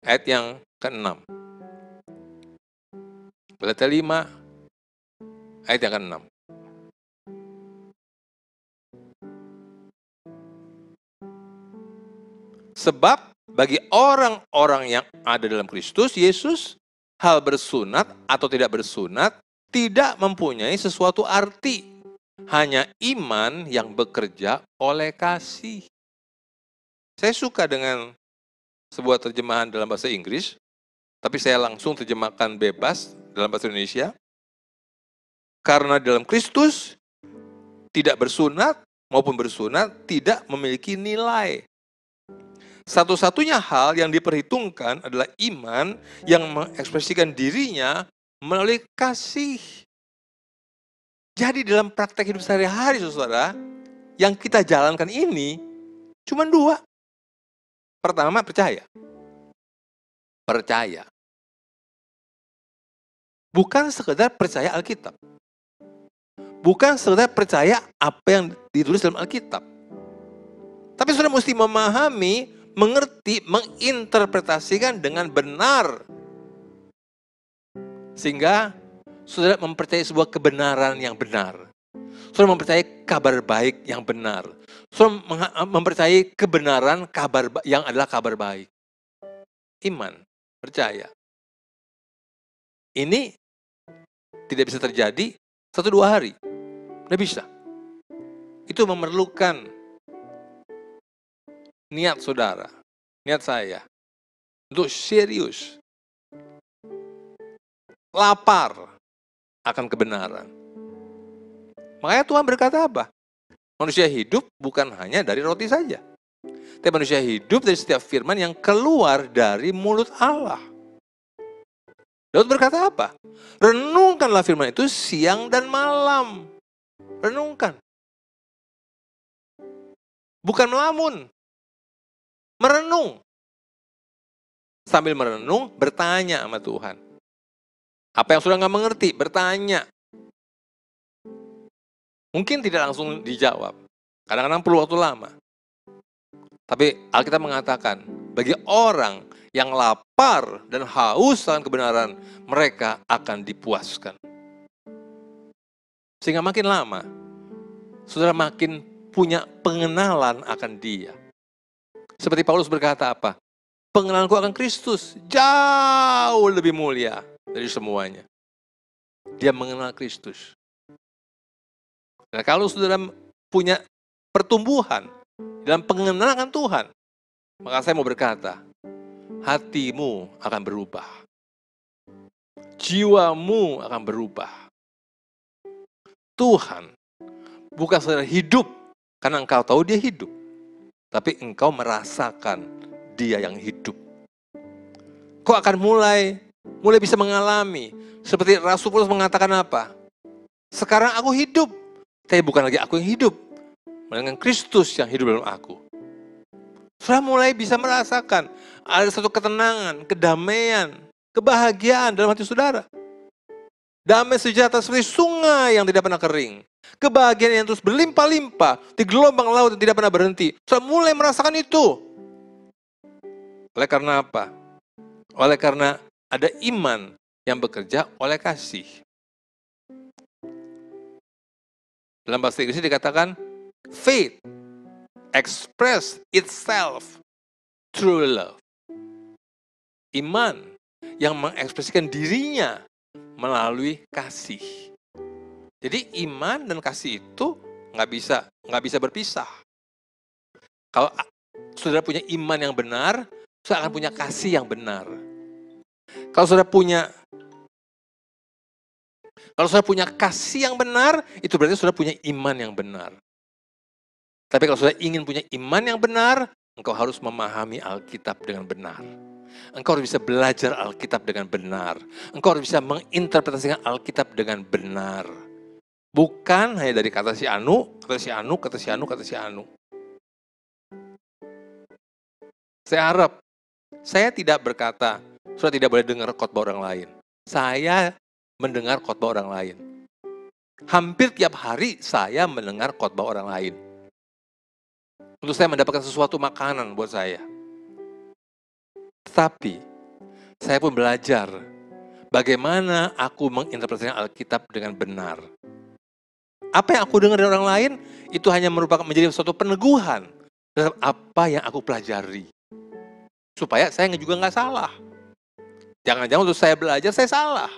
Ayat yang ke-6. Galatia 5, ayat yang ke-6. Sebab bagi orang-orang yang ada dalam Kristus Yesus, hal bersunat atau tidak bersunat tidak mempunyai sesuatu arti. Hanya iman yang bekerja oleh kasih. Saya suka dengan sebuah terjemahan dalam bahasa Inggris, tapi saya langsung terjemahkan bebas dalam bahasa Indonesia. Karena dalam Kristus, tidak bersunat maupun bersunat tidak memiliki nilai. Satu-satunya hal yang diperhitungkan adalah iman yang mengekspresikan dirinya melalui kasih. Jadi dalam praktek hidup sehari-hari, saudara, yang kita jalankan ini cuma dua. Pertama, percaya. Percaya. Bukan sekedar percaya Alkitab. Bukan sekedar percaya apa yang ditulis dalam Alkitab. Tapi saudara mesti memahami, mengerti, menginterpretasikan dengan benar. Sehingga saudara mempercayai sebuah kebenaran yang benar. Saudara mempercayai kabar baik yang benar. Saudara mempercayai kebenaran kabar yang adalah kabar baik. Iman, percaya. Ini tidak bisa terjadi 1-2 hari. Tidak bisa. Itu memerlukan niat saudara, niat saya, untuk serius, lapar akan kebenaran. Makanya Tuhan berkata apa? Manusia hidup bukan hanya dari roti saja, tapi manusia hidup dari setiap firman yang keluar dari mulut Allah. Daud berkata apa? Renungkanlah firman itu siang dan malam. Renungkan. Bukan melamun. Merenung. Sambil merenung, bertanya sama Tuhan. Apa yang sudah nggak mengerti, bertanya. Mungkin tidak langsung dijawab. Kadang-kadang perlu waktu lama. Tapi Alkitab mengatakan, bagi orang yang lapar dan haus akan kebenaran, mereka akan dipuaskan. Sehingga makin lama, saudara makin punya pengenalan akan Dia. Seperti Paulus berkata apa? Pengenalanku akan Kristus jauh lebih mulia dari semuanya. Dia mengenal Kristus. Nah, kalau saudara punya pertumbuhan dalam pengenalan akan Tuhan, maka saya mau berkata, hatimu akan berubah. Jiwamu akan berubah. Tuhan bukan saudara hidup karena engkau tahu Dia hidup. Tapi engkau merasakan Dia yang hidup. Kau akan mulai bisa mengalami. Seperti Rasul Paulus mengatakan apa? Sekarang aku hidup. Tapi bukan lagi aku yang hidup. Melainkan Kristus yang hidup dalam aku. Saudara mulai bisa merasakan ada satu ketenangan, kedamaian, kebahagiaan dalam hati saudara. Damai sejahtera seperti sungai yang tidak pernah kering. Kebahagiaan yang terus berlimpah-limpah di gelombang laut yang tidak pernah berhenti. Saudara mulai merasakan itu. Oleh karena apa? Oleh karena ada iman yang bekerja oleh kasih. Dalam bahasa Inggris dikatakan, faith express itself through love. Iman yang mengekspresikan dirinya melalui kasih. Jadi iman dan kasih itu nggak bisa berpisah. Kalau saudara punya iman yang benar, saudara akan punya kasih yang benar. Kalau saudara punya kasih yang benar, itu berarti saudara punya iman yang benar. Tapi kalau saudara ingin punya iman yang benar, engkau harus memahami Alkitab dengan benar. Engkau harus bisa belajar Alkitab dengan benar. Engkau harus bisa menginterpretasikan Alkitab dengan benar. Bukan hanya dari kata si Anu, kata si Anu, kata si Anu, kata si Anu. Saya harap, saya tidak berkata, saudara tidak boleh dengar khotbah orang lain. Saya mendengar khotbah orang lain. Hampir tiap hari saya mendengar khotbah orang lain. Untuk saya mendapatkan sesuatu makanan buat saya. Tetapi, saya pun belajar bagaimana aku menginterpretasikan Alkitab dengan benar. Apa yang aku dengar dari orang lain, itu hanya merupakan menjadi suatu peneguhan terhadap apa yang aku pelajari. Supaya saya juga nggak salah. Jangan-jangan untuk saya belajar, saya salah.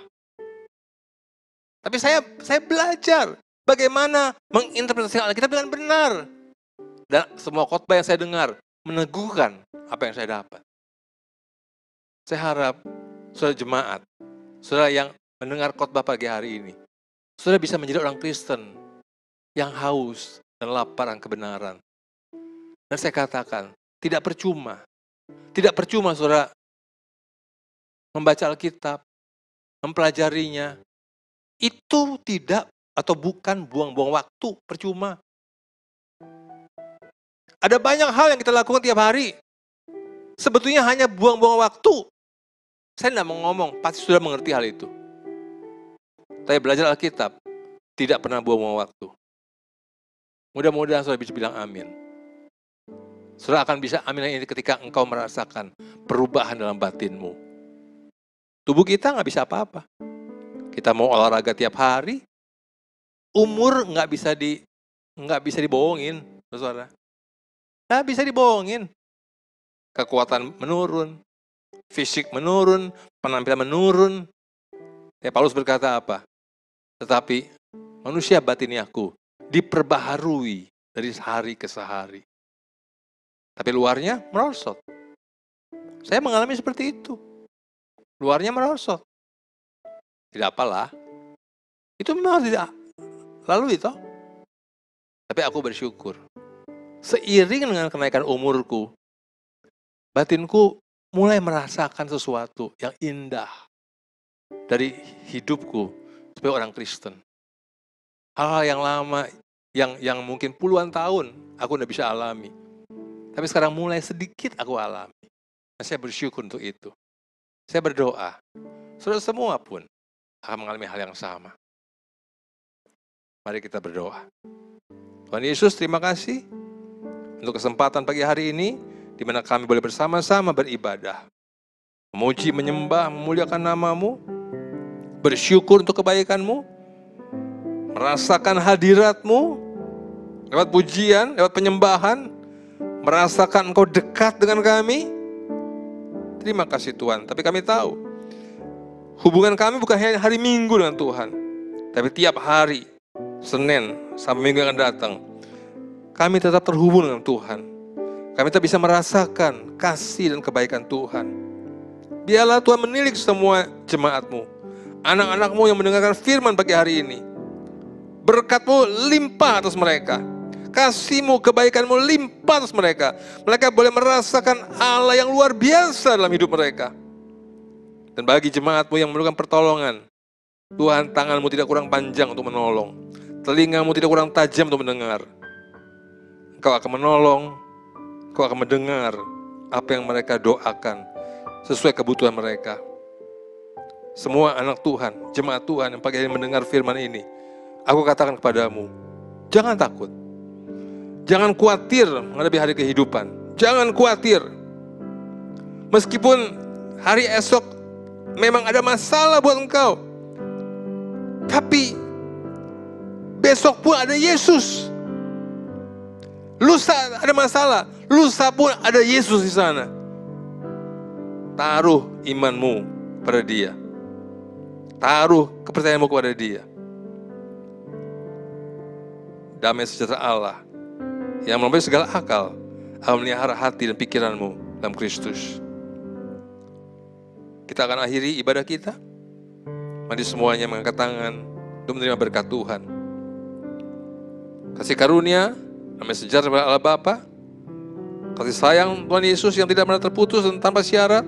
Tapi saya belajar bagaimana menginterpretasikan Alkitab dengan benar. Dan semua khotbah yang saya dengar meneguhkan apa yang saya dapat. Saya harap saudara jemaat, saudara yang mendengar khotbah pagi hari ini, saudara bisa menjadi orang Kristen yang haus dan lapar akan kebenaran. Dan saya katakan, tidak percuma saudara membaca Alkitab, mempelajarinya, itu tidak atau bukan buang-buang waktu, percuma. Ada banyak hal yang kita lakukan tiap hari, sebetulnya hanya buang-buang waktu. Saya tidak mau ngomong, pasti sudah mengerti hal itu. Tapi belajar Alkitab tidak pernah buang-buang waktu. Mudah-mudahan saudara bisa bilang amin. Saudara akan bisa amin ini ketika engkau merasakan perubahan dalam batinmu. Tubuh kita nggak bisa apa-apa. Kita mau olahraga tiap hari, umur nggak bisa dibohongin, saudara. Nggak bisa dibohongin. Kekuatan menurun, fisik menurun, penampilan menurun. Ya, Paulus berkata apa? Tetapi manusia batiniaku diperbaharui dari hari ke hari. Tapi luarnya merosot. Saya mengalami seperti itu. Luarnya merosot. Tidak apalah. Itu memang tidak lalu itu. Tapi aku bersyukur. Seiring dengan kenaikan umurku, batinku mulai merasakan sesuatu yang indah dari hidupku sebagai orang Kristen. Hal-hal yang lama, yang mungkin puluhan tahun aku tidak bisa alami. Tapi sekarang mulai sedikit aku alami. Dan saya bersyukur untuk itu. Saya berdoa, saudara semua pun akan mengalami hal yang sama. Mari kita berdoa. Tuhan Yesus, terima kasih untuk kesempatan pagi hari ini, di mana kami boleh bersama-sama beribadah. Memuji, menyembah, memuliakan nama-Mu, bersyukur untuk kebaikan-Mu, merasakan hadirat-Mu, lewat pujian, lewat penyembahan, merasakan Engkau dekat dengan kami. Terima kasih Tuhan, tapi kami tahu, hubungan kami bukan hanya hari Minggu dengan Tuhan, tapi tiap hari, Senin sampai Minggu yang akan datang, kami tetap terhubung dengan Tuhan. Kami tetap bisa merasakan kasih dan kebaikan Tuhan. Biarlah Tuhan menilik semua jemaat-Mu, anak-anak-Mu yang mendengarkan firman pagi hari ini. Berkat-Mu limpah atas mereka. Kasih-Mu, kebaikan-Mu limpah atas mereka. Mereka boleh merasakan Allah yang luar biasa dalam hidup mereka. Dan bagi jemaat-Mu yang memerlukan pertolongan, Tuhan, tangan-Mu tidak kurang panjang untuk menolong. Telinga-Mu tidak kurang tajam untuk mendengar. Engkau akan menolong, Engkau akan mendengar apa yang mereka doakan sesuai kebutuhan mereka. Semua anak Tuhan, jemaat Tuhan yang pagi hari mendengar firman ini, aku katakan kepadamu, jangan takut. Jangan khawatir menghadapi hari kehidupan. Jangan khawatir. Meskipun hari esok memang ada masalah buat engkau, tapi besok pun ada Yesus. Lusa ada masalah, lusa pun ada Yesus di sana. Taruh imanmu pada Dia. Taruh kepercayaanmu kepada Dia. Damai sejahtera Allah yang melampaui segala akal akan melihara hati dan pikiranmu dalam Kristus. Kita akan akhiri ibadah kita. Mari semuanya mengangkat tangan untuk menerima berkat Tuhan. Kasih karunia, damai sejahtera kepada Allah Bapa, kasih sayang Tuhan Yesus yang tidak pernah terputus dan tanpa syarat,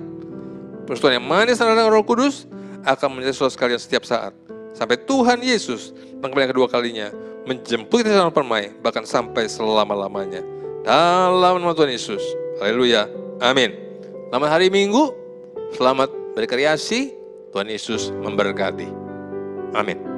persekutuan yang manis dan Roh Kudus akan menjadi saudara sekalian setiap saat. Sampai Tuhan Yesus yang kedua kalinya menjemput kita dalam permai, bahkan sampai selama-lamanya. Dalam nama Tuhan Yesus. Haleluya. Amin. Selamat hari Minggu. Selamat berkreasi. Tuhan Yesus memberkati. Amin.